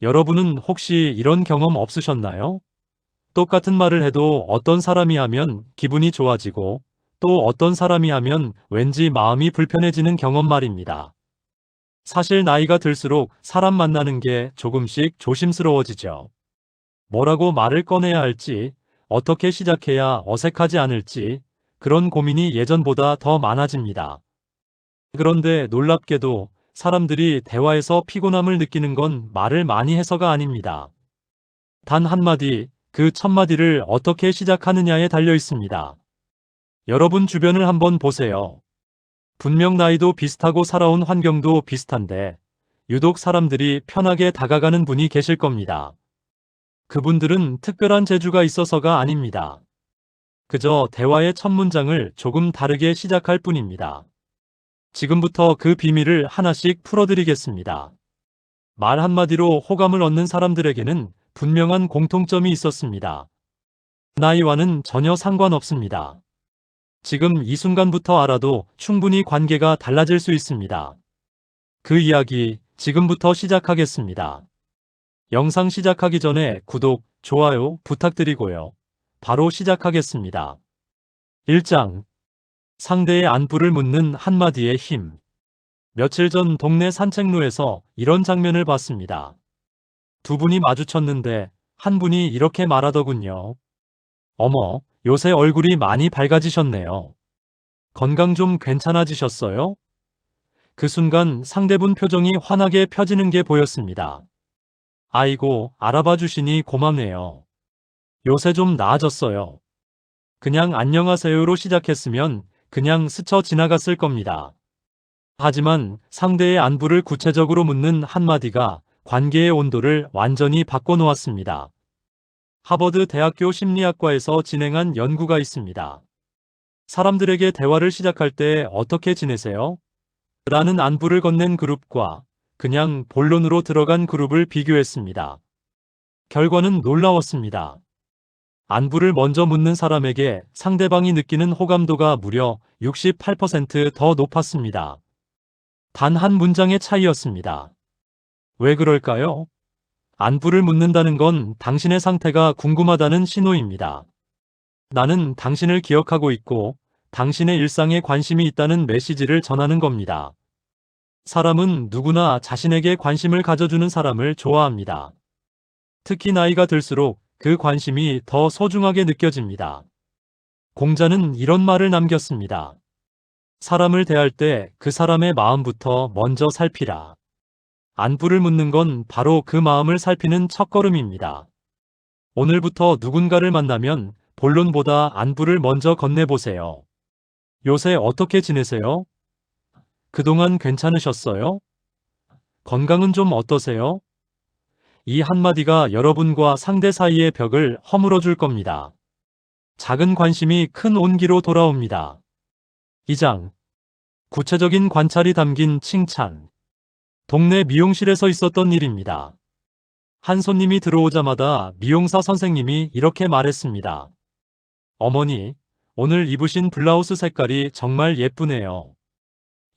여러분은 혹시 이런 경험 없으셨나요? 똑같은 말을 해도 어떤 사람이 하면 기분이 좋아지고 또 어떤 사람이 하면 왠지 마음이 불편해지는 경험 말입니다. 사실 나이가 들수록 사람 만나는 게 조금씩 조심스러워지죠. 뭐라고 말을 꺼내야 할지, 어떻게 시작해야 어색하지 않을지, 그런 고민이 예전보다 더 많아집니다. 그런데 놀랍게도 사람들이 대화에서 피곤함을 느끼는 건 말을 많이 해서가 아닙니다. 단 한마디, 그 첫마디를 어떻게 시작하느냐에 달려 있습니다. 여러분 주변을 한번 보세요. 분명 나이도 비슷하고 살아온 환경도 비슷한데 유독 사람들이 편하게 다가가는 분이 계실 겁니다. 그분들은 특별한 재주가 있어서가 아닙니다. 그저 대화의 첫 문장을 조금 다르게 시작할 뿐입니다. 지금부터 그 비밀을 하나씩 풀어드리겠습니다. 말 한마디로 호감을 얻는 사람들에게는 분명한 공통점이 있었습니다. 나이와는 전혀 상관없습니다. 지금 이 순간부터 알아도 충분히 관계가 달라질 수 있습니다. 그 이야기 지금부터 시작하겠습니다. 영상 시작하기 전에 구독, 좋아요 부탁드리고요. 바로 시작하겠습니다. 1장. 상대의 안부를 묻는 한마디의 힘. 며칠 전 동네 산책로에서 이런 장면을 봤습니다. 두 분이 마주쳤는데 한 분이 이렇게 말하더군요. 어머, 요새 얼굴이 많이 밝아지셨네요. 건강 좀 괜찮아지셨어요? 그 순간 상대분 표정이 환하게 펴지는 게 보였습니다. 아이고, 알아봐 주시니 고맙네요. 요새 좀 나아졌어요. 그냥 안녕하세요로 시작했으면 그냥 스쳐 지나갔을 겁니다. 하지만 상대의 안부를 구체적으로 묻는 한마디가 관계의 온도를 완전히 바꿔놓았습니다. 하버드 대학교 심리학과에서 진행한 연구가 있습니다. 사람들에게 대화를 시작할 때 어떻게 지내세요? 라는 안부를 건넨 그룹과 그냥 본론으로 들어간 그룹을 비교했습니다. 결과는 놀라웠습니다. 안부를 먼저 묻는 사람에게 상대방이 느끼는 호감도가 무려 68%더 높았습니다. 단 한 문장의 차이였습니다. 왜 그럴까요? 안부를 묻는다는 건 당신의 상태가 궁금하다는 신호입니다. 나는 당신을 기억하고 있고 당신의 일상에 관심이 있다는 메시지를 전하는 겁니다. 사람은 누구나 자신에게 관심을 가져주는 사람을 좋아합니다. 특히 나이가 들수록 그 관심이 더 소중하게 느껴집니다. 공자는 이런 말을 남겼습니다. 사람을 대할 때 그 사람의 마음부터 먼저 살피라. 안부를 묻는 건 바로 그 마음을 살피는 첫걸음입니다. 오늘부터 누군가를 만나면 본론보다 안부를 먼저 건네보세요. 요새 어떻게 지내세요? 그동안 괜찮으셨어요? 건강은 좀 어떠세요? 이 한마디가 여러분과 상대 사이의 벽을 허물어 줄 겁니다. 작은 관심이 큰 온기로 돌아옵니다. 2장. 구체적인 관찰이 담긴 칭찬. 동네 미용실에서 있었던 일입니다. 한 손님이 들어오자마자 미용사 선생님이 이렇게 말했습니다. 어머니, 오늘 입으신 블라우스 색깔이 정말 예쁘네요.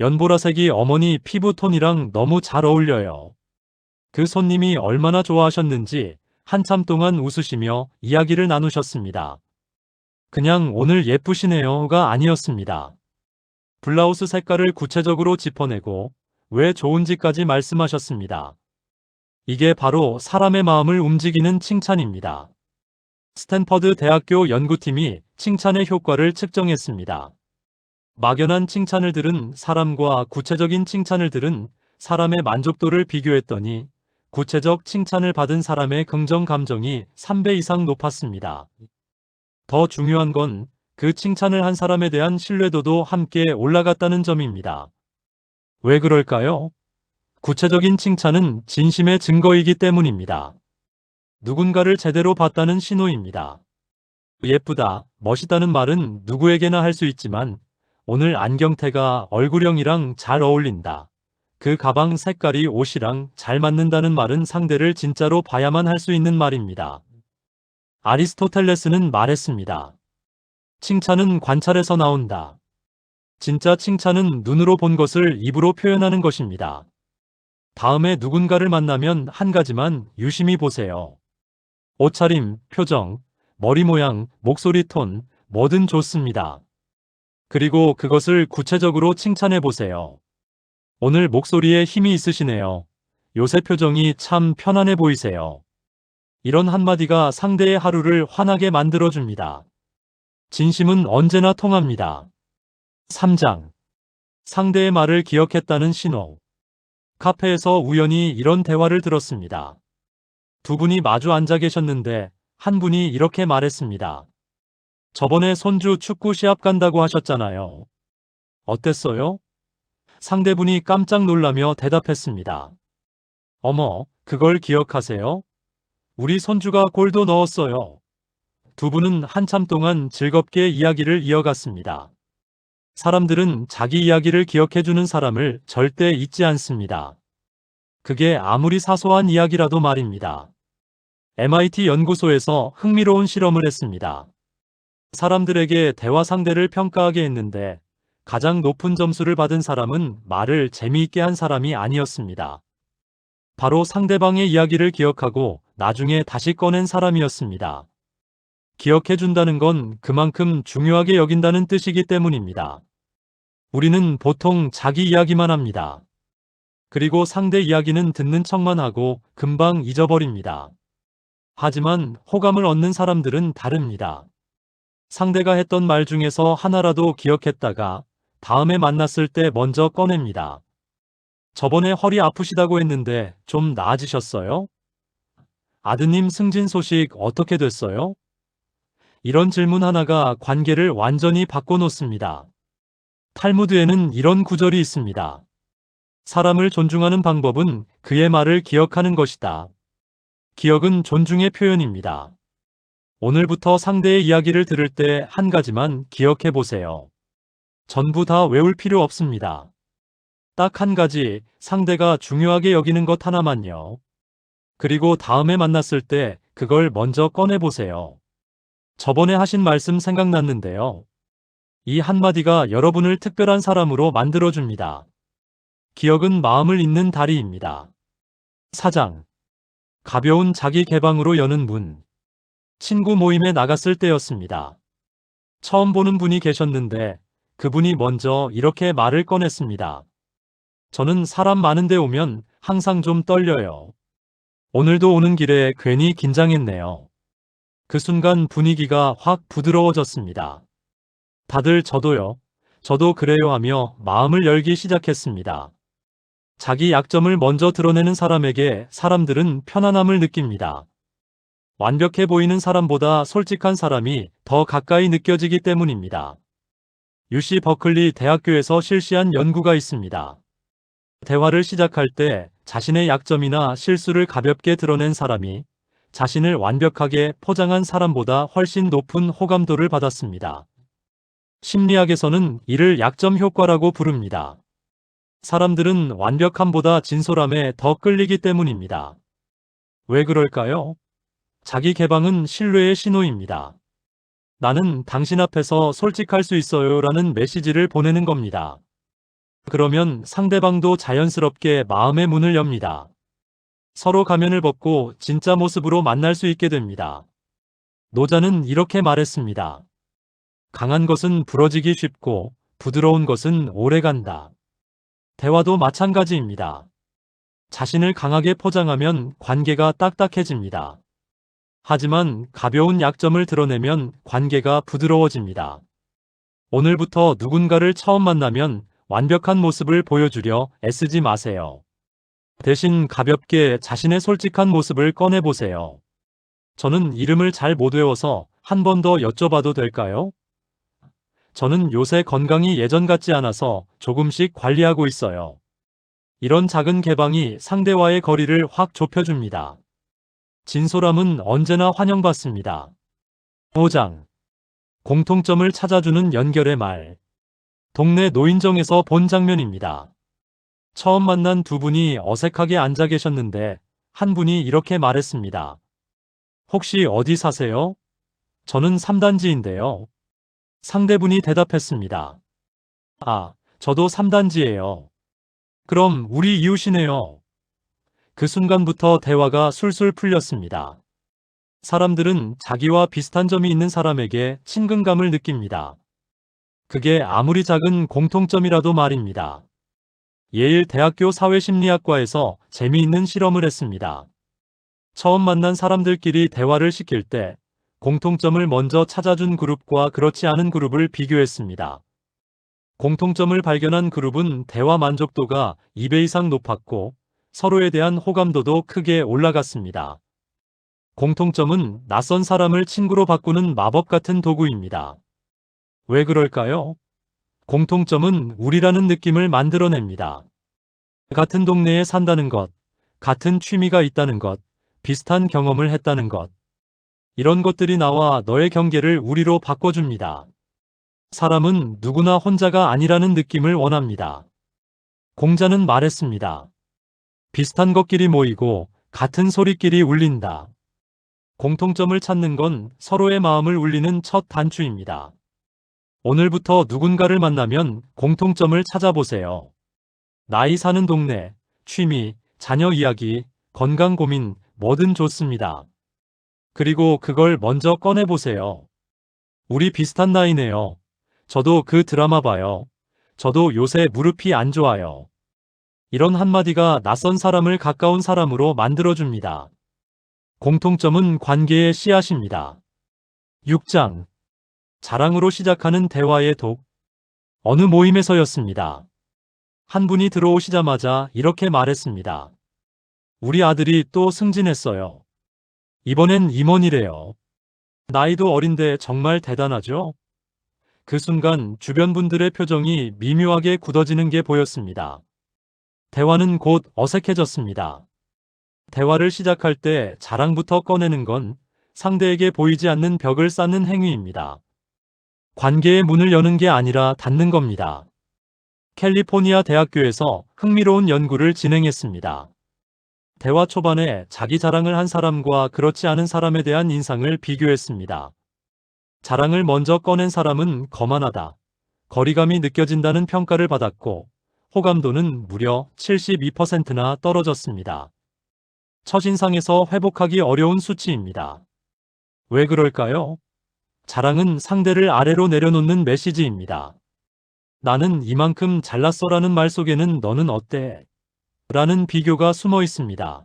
연보라색이 어머니 피부톤이랑 너무 잘 어울려요. 그 손님이 얼마나 좋아하셨는지 한참 동안 웃으시며 이야기를 나누셨습니다. 그냥 오늘 예쁘시네요가 아니었습니다. 블라우스 색깔을 구체적으로 짚어내고 왜 좋은지까지 말씀하셨습니다. 이게 바로 사람의 마음을 움직이는 칭찬입니다. 스탠퍼드 대학교 연구팀이 칭찬의 효과를 측정했습니다. 막연한 칭찬을 들은 사람과 구체적인 칭찬을 들은 사람의 만족도를 비교했더니 구체적 칭찬을 받은 사람의 긍정 감정이 3배 이상 높았습니다. 더 중요한 건 그 칭찬을 한 사람에 대한 신뢰도도 함께 올라갔다는 점입니다. 왜 그럴까요? 구체적인 칭찬은 진심의 증거이기 때문입니다. 누군가를 제대로 봤다는 신호입니다. 예쁘다, 멋있다는 말은 누구에게나 할 수 있지만 오늘 안경테가 얼굴형이랑 잘 어울린다. 그 가방 색깔이 옷이랑 잘 맞는다는 말은 상대를 진짜로 봐야만 할 수 있는 말입니다. 아리스토텔레스는 말했습니다. 칭찬은 관찰에서 나온다. 진짜 칭찬은 눈으로 본 것을 입으로 표현하는 것입니다. 다음에 누군가를 만나면 한 가지만 유심히 보세요. 옷차림, 표정, 머리 모양, 목소리 톤, 뭐든 좋습니다. 그리고 그것을 구체적으로 칭찬해 보세요. 오늘 목소리에 힘이 있으시네요. 요새 표정이 참 편안해 보이세요. 이런 한마디가 상대의 하루를 환하게 만들어줍니다. 진심은 언제나 통합니다. 3장. 상대의 말을 기억했다는 신호. 카페에서 우연히 이런 대화를 들었습니다. 두 분이 마주 앉아 계셨는데 한 분이 이렇게 말했습니다. 저번에 손주 축구 시합 간다고 하셨잖아요. 어땠어요? 상대분이 깜짝 놀라며 대답했습니다. 어머, 그걸 기억하세요? 우리 손주가 골도 넣었어요. 두 분은 한참 동안 즐겁게 이야기를 이어갔습니다. 사람들은 자기 이야기를 기억해주는 사람을 절대 잊지 않습니다. 그게 아무리 사소한 이야기라도 말입니다. MIT 연구소에서 흥미로운 실험을 했습니다. 사람들에게 대화 상대를 평가하게 했는데 가장 높은 점수를 받은 사람은 말을 재미있게 한 사람이 아니었습니다. 바로 상대방의 이야기를 기억하고 나중에 다시 꺼낸 사람이었습니다. 기억해준다는 건 그만큼 중요하게 여긴다는 뜻이기 때문입니다. 우리는 보통 자기 이야기만 합니다. 그리고 상대 이야기는 듣는 척만 하고 금방 잊어버립니다. 하지만 호감을 얻는 사람들은 다릅니다. 상대가 했던 말 중에서 하나라도 기억했다가 다음에 만났을 때 먼저 꺼냅니다. 저번에 허리 아프시다고 했는데 좀 나아지셨어요? 아드님 승진 소식 어떻게 됐어요? 이런 질문 하나가 관계를 완전히 바꿔놓습니다. 탈무드에는 이런 구절이 있습니다. 사람을 존중하는 방법은 그의 말을 기억하는 것이다. 기억은 존중의 표현입니다. 오늘부터 상대의 이야기를 들을 때 한 가지만 기억해 보세요. 전부 다 외울 필요 없습니다. 딱 한 가지, 상대가 중요하게 여기는 것 하나만요. 그리고 다음에 만났을 때 그걸 먼저 꺼내 보세요. 저번에 하신 말씀 생각났는데요. 이 한마디가 여러분을 특별한 사람으로 만들어줍니다. 기억은 마음을 잇는 다리입니다. 4장. 가벼운 자기 개방으로 여는 문. 친구 모임에 나갔을 때였습니다. 처음 보는 분이 계셨는데 그분이 먼저 이렇게 말을 꺼냈습니다. 저는 사람 많은 데 오면 항상 좀 떨려요. 오늘도 오는 길에 괜히 긴장했네요. 그 순간 분위기가 확 부드러워졌습니다. 다들 저도요. 저도 그래요 하며 마음을 열기 시작했습니다. 자기 약점을 먼저 드러내는 사람에게 사람들은 편안함을 느낍니다. 완벽해 보이는 사람보다 솔직한 사람이 더 가까이 느껴지기 때문입니다. UC 버클리 대학교에서 실시한 연구가 있습니다. 대화를 시작할 때 자신의 약점이나 실수를 가볍게 드러낸 사람이 자신을 완벽하게 포장한 사람보다 훨씬 높은 호감도를 받았습니다. 심리학에서는 이를 약점 효과라고 부릅니다. 사람들은 완벽함보다 진솔함에 더 끌리기 때문입니다. 왜 그럴까요? 자기 개방은 신뢰의 신호입니다. 나는 당신 앞에서 솔직할 수 있어요 라는 메시지를 보내는 겁니다. 그러면 상대방도 자연스럽게 마음의 문을 엽니다. 서로 가면을 벗고 진짜 모습으로 만날 수 있게 됩니다. 노자는 이렇게 말했습니다. 강한 것은 부러지기 쉽고 부드러운 것은 오래간다. 대화도 마찬가지입니다. 자신을 강하게 포장하면 관계가 딱딱해집니다. 하지만 가벼운 약점을 드러내면 관계가 부드러워집니다. 오늘부터 누군가를 처음 만나면 완벽한 모습을 보여주려 애쓰지 마세요. 대신 가볍게 자신의 솔직한 모습을 꺼내보세요. 저는 이름을 잘 못 외워서 한 번 더 여쭤봐도 될까요? 저는 요새 건강이 예전 같지 않아서 조금씩 관리하고 있어요. 이런 작은 개방이 상대와의 거리를 확 좁혀줍니다. 진솔함은 언제나 환영받습니다. 5장. 공통점을 찾아주는 연결의 말. 동네 노인정에서 본 장면입니다. 처음 만난 두 분이 어색하게 앉아 계셨는데 한 분이 이렇게 말했습니다. 혹시 어디 사세요? 저는 3단지인데요. 상대분이 대답했습니다. 아, 저도 3단지예요. 그럼 우리 이웃이네요. 그 순간부터 대화가 술술 풀렸습니다. 사람들은 자기와 비슷한 점이 있는 사람에게 친근감을 느낍니다. 그게 아무리 작은 공통점이라도 말입니다. 예일 대학교 사회심리학과에서 재미있는 실험을 했습니다. 처음 만난 사람들끼리 대화를 시킬 때 공통점을 먼저 찾아준 그룹과 그렇지 않은 그룹을 비교했습니다. 공통점을 발견한 그룹은 대화 만족도가 2배 이상 높았고 서로에 대한 호감도도 크게 올라갔습니다. 공통점은 낯선 사람을 친구로 바꾸는 마법 같은 도구입니다. 왜 그럴까요? 공통점은 우리라는 느낌을 만들어냅니다. 같은 동네에 산다는 것, 같은 취미가 있다는 것, 비슷한 경험을 했다는 것. 이런 것들이 나와 너의 경계를 우리로 바꿔줍니다. 사람은 누구나 혼자가 아니라는 느낌을 원합니다. 공자는 말했습니다. 비슷한 것끼리 모이고 같은 소리끼리 울린다. 공통점을 찾는 건 서로의 마음을 울리는 첫 단추입니다. 오늘부터 누군가를 만나면 공통점을 찾아보세요. 나이, 사는 동네, 취미, 자녀 이야기, 건강 고민, 뭐든 좋습니다. 그리고 그걸 먼저 꺼내보세요. 우리 비슷한 나이네요. 저도 그 드라마 봐요. 저도 요새 무릎이 안 좋아요. 이런 한마디가 낯선 사람을 가까운 사람으로 만들어줍니다. 공통점은 관계의 씨앗입니다. 6장. 자랑으로 시작하는 대화의 독. 어느 모임에서였습니다. 한 분이 들어오시자마자 이렇게 말했습니다. 우리 아들이 또 승진했어요. 이번엔 임원이래요. 나이도 어린데 정말 대단하죠? 그 순간 주변 분들의 표정이 미묘하게 굳어지는 게 보였습니다. 대화는 곧 어색해졌습니다. 대화를 시작할 때 자랑부터 꺼내는 건 상대에게 보이지 않는 벽을 쌓는 행위입니다. 관계의 문을 여는 게 아니라 닫는 겁니다. 캘리포니아 대학교에서 흥미로운 연구를 진행했습니다. 대화 초반에 자기 자랑을 한 사람과 그렇지 않은 사람에 대한 인상을 비교했습니다. 자랑을 먼저 꺼낸 사람은 거만하다, 거리감이 느껴진다는 평가를 받았고 호감도는 무려 72%나 떨어졌습니다. 첫인상에서 회복하기 어려운 수치입니다. 왜 그럴까요? 자랑은 상대를 아래로 내려놓는 메시지입니다. 나는 이만큼 잘났어라는 말 속에는 너는 어때? 라는 비교가 숨어 있습니다.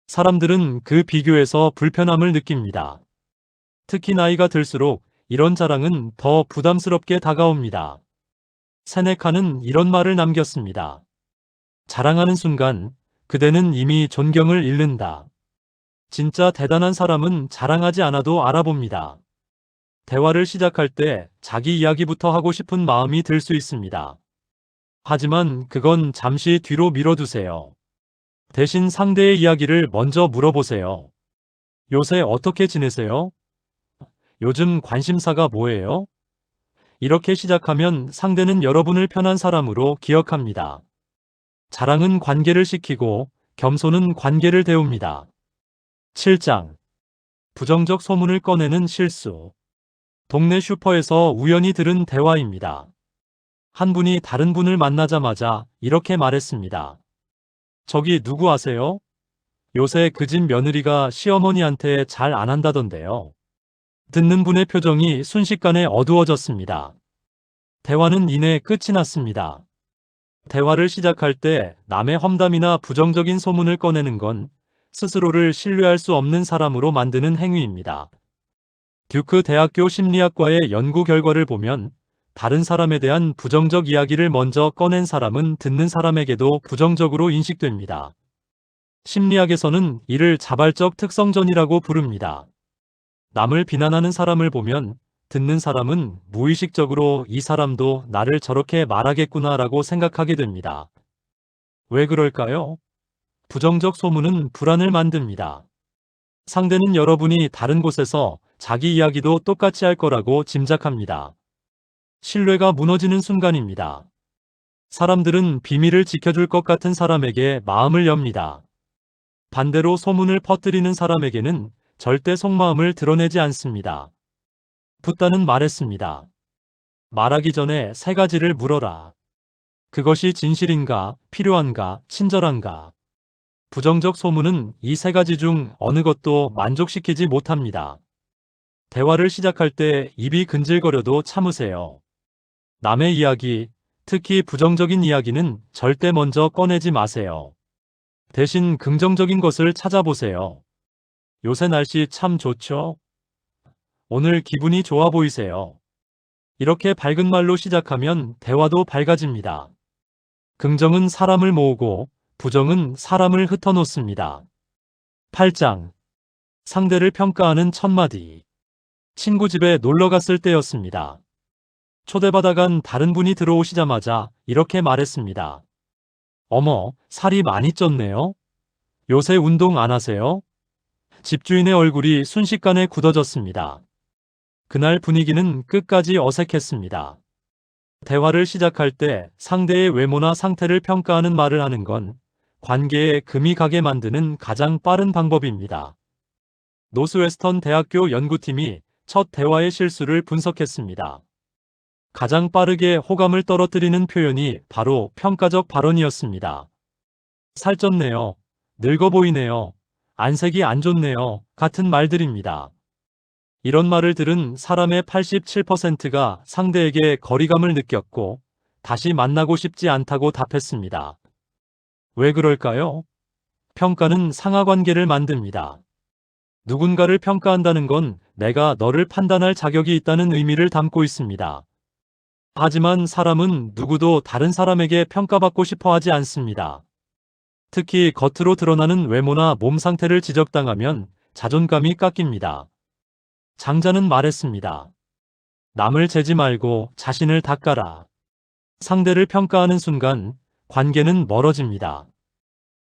사람들은 그 비교에서 불편함을 느낍니다. 특히 나이가 들수록 이런 자랑은 더 부담스럽게 다가옵니다. 세네카는 이런 말을 남겼습니다. 자랑하는 순간 그대는 이미 존경을 잃는다. 진짜 대단한 사람은 자랑하지 않아도 알아봅니다. 대화를 시작할 때 자기 이야기부터 하고 싶은 마음이 들 수 있습니다. 하지만 그건 잠시 뒤로 미뤄두세요. 대신 상대의 이야기를 먼저 물어보세요. 요새 어떻게 지내세요? 요즘 관심사가 뭐예요? 이렇게 시작하면 상대는 여러분을 편한 사람으로 기억합니다. 자랑은 관계를 식히고 겸손은 관계를 데웁니다. 7장. 부정적 소문을 꺼내는 실수. 동네 슈퍼에서 우연히 들은 대화입니다. 한 분이 다른 분을 만나자마자 이렇게 말했습니다. 저기 누구 아세요? 요새 그 집 며느리가 시어머니한테 잘 안 한다던데요. 듣는 분의 표정이 순식간에 어두워졌습니다. 대화는 이내 끝이 났습니다. 대화를 시작할 때 남의 험담이나 부정적인 소문을 꺼내는 건 스스로를 신뢰할 수 없는 사람으로 만드는 행위입니다. 듀크 대학교 심리학과의 연구 결과를 보면 다른 사람에 대한 부정적 이야기를 먼저 꺼낸 사람은 듣는 사람에게도 부정적으로 인식됩니다. 심리학에서는 이를 자발적 특성전이라고 부릅니다. 남을 비난하는 사람을 보면 듣는 사람은 무의식적으로 이 사람도 나를 저렇게 말하겠구나라고 생각하게 됩니다. 왜 그럴까요? 부정적 소문은 불안을 만듭니다. 상대는 여러분이 다른 곳에서 자기 이야기도 똑같이 할 거라고 짐작합니다. 신뢰가 무너지는 순간입니다. 사람들은 비밀을 지켜줄 것 같은 사람에게 마음을 엽니다. 반대로 소문을 퍼뜨리는 사람에게는 절대 속마음을 드러내지 않습니다. 붓다는 말했습니다. 말하기 전에 세 가지를 물어라. 그것이 진실인가, 필요한가, 친절한가. 부정적 소문은 이 세 가지 중 어느 것도 만족시키지 못합니다. 대화를 시작할 때 입이 근질거려도 참으세요. 남의 이야기, 특히 부정적인 이야기는 절대 먼저 꺼내지 마세요. 대신 긍정적인 것을 찾아보세요. 요새 날씨 참 좋죠? 오늘 기분이 좋아 보이세요. 이렇게 밝은 말로 시작하면 대화도 밝아집니다. 긍정은 사람을 모으고 부정은 사람을 흩어놓습니다. 8장. 상대를 평가하는 첫마디. 친구 집에 놀러 갔을 때였습니다. 초대받아간 다른 분이 들어오시자마자 이렇게 말했습니다. 어머, 살이 많이 쪘네요. 요새 운동 안 하세요? 집주인의 얼굴이 순식간에 굳어졌습니다. 그날 분위기는 끝까지 어색했습니다. 대화를 시작할 때 상대의 외모나 상태를 평가하는 말을 하는 건 관계에 금이 가게 만드는 가장 빠른 방법입니다. 노스웨스턴 대학교 연구팀이 첫 대화의 실수를 분석했습니다. 가장 빠르게 호감을 떨어뜨리는 표현이 바로 평가적 발언이었습니다. 살쪘네요. 늙어 보이네요. 안색이 안 좋네요. 같은 말들입니다. 이런 말을 들은 사람의 87%가 상대에게 거리감을 느꼈고 다시 만나고 싶지 않다고 답했습니다. 왜 그럴까요? 평가는 상하관계를 만듭니다. 누군가를 평가한다는 건 내가 너를 판단할 자격이 있다는 의미를 담고 있습니다. 하지만 사람은 누구도 다른 사람에게 평가받고 싶어 하지 않습니다. 특히 겉으로 드러나는 외모나 몸 상태를 지적당하면 자존감이 깎입니다. 장자는 말했습니다. 남을 재지 말고 자신을 닦아라. 상대를 평가하는 순간 관계는 멀어집니다.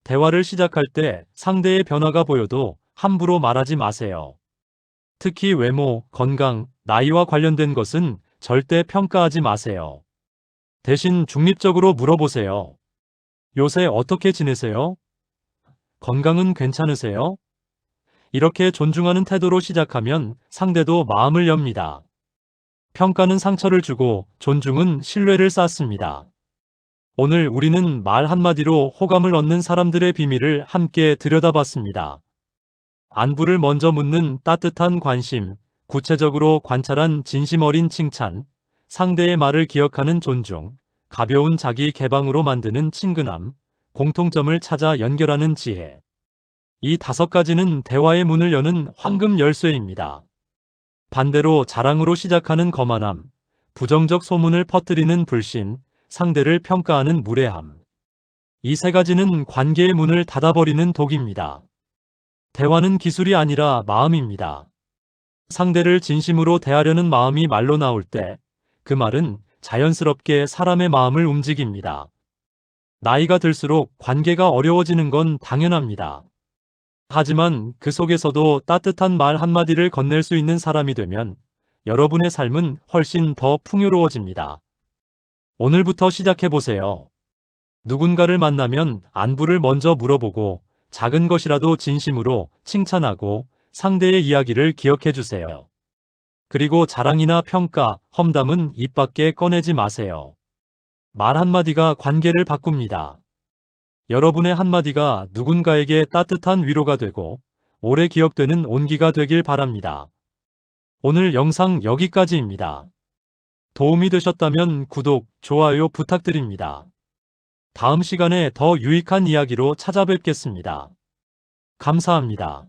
대화를 시작할 때 상대의 변화가 보여도 함부로 말하지 마세요. 특히 외모, 건강, 나이와 관련된 것은 절대 평가하지 마세요. 대신 중립적으로 물어보세요. 요새 어떻게 지내세요? 건강은 괜찮으세요? 이렇게 존중하는 태도로 시작하면 상대도 마음을 엽니다. 평가는 상처를 주고 존중은 신뢰를 쌓습니다. 오늘 우리는 말 한마디로 호감을 얻는 사람들의 비밀을 함께 들여다봤습니다. 안부를 먼저 묻는 따뜻한 관심, 구체적으로 관찰한 진심 어린 칭찬, 상대의 말을 기억하는 존중, 가벼운 자기 개방으로 만드는 친근함, 공통점을 찾아 연결하는 지혜. 이 5가지는 대화의 문을 여는 황금 열쇠입니다. 반대로 자랑으로 시작하는 거만함, 부정적 소문을 퍼뜨리는 불신, 상대를 평가하는 무례함. 이 3가지는 관계의 문을 닫아버리는 독입니다. 대화는 기술이 아니라 마음입니다. 상대를 진심으로 대하려는 마음이 말로 나올 때 그 말은 자연스럽게 사람의 마음을 움직입니다. 나이가 들수록 관계가 어려워지는 건 당연합니다. 하지만 그 속에서도 따뜻한 말 한마디를 건넬 수 있는 사람이 되면 여러분의 삶은 훨씬 더 풍요로워집니다. 오늘부터 시작해보세요. 누군가를 만나면 안부를 먼저 물어보고 작은 것이라도 진심으로 칭찬하고 상대의 이야기를 기억해주세요. 그리고 자랑이나 평가, 험담은 입 밖에 꺼내지 마세요. 말 한마디가 관계를 바꿉니다. 여러분의 한마디가 누군가에게 따뜻한 위로가 되고 오래 기억되는 온기가 되길 바랍니다. 오늘 영상 여기까지입니다. 도움이 되셨다면 구독, 좋아요 부탁드립니다. 다음 시간에 더 유익한 이야기로 찾아뵙겠습니다. 감사합니다.